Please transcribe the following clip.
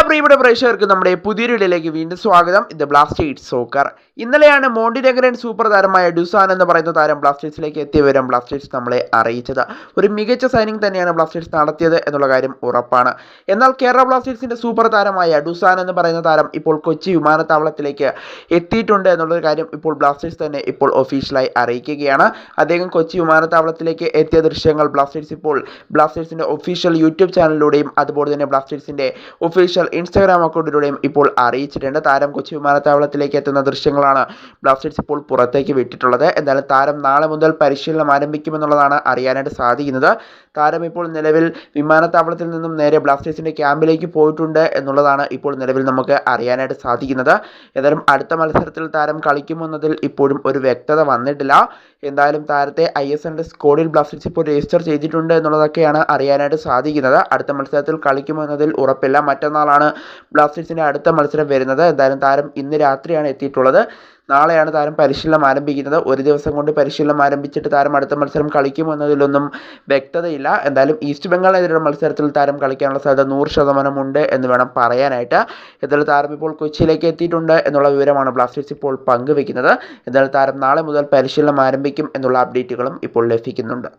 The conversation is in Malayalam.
പ്രിയപ്പെട്ട പ്രേക്ഷകർക്ക് നമ്മുടെ പുതിയൊരു വീഡിയോയിലേക്ക് വീണ്ടും സ്വാഗതം. ഇത് ബ്ലാസ്റ്റേഴ്സ് സോക്കർ. ഇന്നലെയാണ് മോണ്ടിനെഗ്രൻ സൂപ്പർ താരമായ ഡുസാൻ എന്ന് പറയുന്ന താരം ബ്ലാസ്റ്റേഴ്സിലേക്ക് എത്തിയ വിവരം ബ്ലാസ്റ്റേഴ്സ് നമ്മളെ അറിയിച്ചത്. ഒരു മികച്ച സൈനിങ് തന്നെയാണ് ബ്ലാസ്റ്റേഴ്സ് നടത്തിയത് എന്നുള്ള കാര്യം ഉറപ്പാണ്. എന്നാൽ കേരള ബ്ലാസ്റ്റേഴ്സിന്റെ സൂപ്പർ താരമായ ഡുസാൻ എന്ന് പറയുന്ന താരം ഇപ്പോൾ കൊച്ചി വിമാനത്താവളത്തിലേക്ക് എത്തിയിട്ടുണ്ട് എന്നുള്ളൊരു കാര്യം ഇപ്പോൾ ബ്ലാസ്റ്റേഴ്സ് തന്നെ ഇപ്പോൾ ഒഫീഷ്യലായി അറിയിക്കുകയാണ്. അദ്ദേഹം കൊച്ചി വിമാനത്താവളത്തിലേക്ക് എത്തിയ ദൃശ്യങ്ങൾ ബ്ലാസ്റ്റേഴ്സിന്റെ ഒഫീഷ്യൽ യൂട്യൂബ് ചാനലിലൂടെയും അതുപോലെ തന്നെ ബ്ലാസ്റ്റേഴ്സിന്റെ ഒഫീഷ്യൽ ഇൻസ്റ്റാഗ്രാം അക്കൗണ്ടിലൂടെയും ഇപ്പോൾ അറിയിച്ചിട്ടുണ്ട്. താരം കൊച്ചി വിമാനത്താവളത്തിലേക്ക് എത്തുന്ന ദൃശ്യങ്ങളാണ് ബ്ലാസ്റ്റേഴ്സ് ഇപ്പോൾ പുറത്തേക്ക് വിട്ടിട്ടുള്ളത്. എന്തായാലും താരം നാളെ മുതൽ പരിശീലനം ആരംഭിക്കുമെന്നുള്ളതാണ് അറിയാനായിട്ട് സാധിക്കുന്നത്. താരം ഇപ്പോൾ നിലവിൽ വിമാനത്താവളത്തിൽ നിന്നും നേരെ ബ്ലാസ്റ്റേഴ്സിന്റെ ക്യാമ്പിലേക്ക് പോയിട്ടുണ്ട് എന്നുള്ളതാണ് ഇപ്പോൾ നിലവിൽ നമുക്ക് അറിയാനായിട്ട് സാധിക്കുന്നത്. ഏതായാലും അടുത്ത മത്സരത്തിൽ താരം കളിക്കുമെന്നതിൽ ഇപ്പോഴും ഒരു വ്യക്തത വന്നിട്ടില്ല. എന്തായാലും താരത്തെ ISLന്റെ സ്ക്വാഡിൽ ബ്ലാസ്റ്റേഴ്സ് ഇപ്പോൾ രജിസ്റ്റർ ചെയ്തിട്ടുണ്ട് എന്നുള്ളതൊക്കെയാണ് അറിയാനായിട്ട് സാധിക്കുന്നത്. അടുത്ത മത്സരത്തിൽ കളിക്കുമെന്നതിൽ ഉറപ്പില്ല. മറ്റന്നാളാണ് ബ്ലാസ്റ്റേഴ്സിന്റെ അടുത്ത മത്സരം വരുന്നത്. എന്തായാലും താരം ഇന്ന് രാത്രിയാണ് എത്തിയിട്ടുള്ളത്. നാളെയാണ് താരം പരിശീലനം ആരംഭിക്കുന്നത്. ഒരു ദിവസം കൊണ്ട് പരിശീലനം ആരംഭിച്ചിട്ട് താരം അടുത്ത മത്സരം കളിക്കുമെന്നതിലൊന്നും വ്യക്തതയില്ല. എന്തായാലും ഈസ്റ്റ് ബംഗാളിനെതിരെയുള്ള മത്സരത്തിൽ താരം കളിക്കാനുള്ള സാധ്യത 100% ഉണ്ട് എന്ന് വേണം പറയാനായിട്ട്. എന്തായാലും താരം ഇപ്പോൾ കൊച്ചിയിലേക്ക് എത്തിയിട്ടുണ്ട് എന്നുള്ള വിവരമാണ് ബ്ലാസ്റ്റേഴ്സ് ഇപ്പോൾ പങ്കുവെക്കുന്നത്. എന്തായാലും താരം നാളെ മുതൽ പരിശീലനം ആരംഭിക്കും എന്നുള്ള അപ്ഡേറ്റുകളും ഇപ്പോൾ ലഭിക്കുന്നുണ്ട്.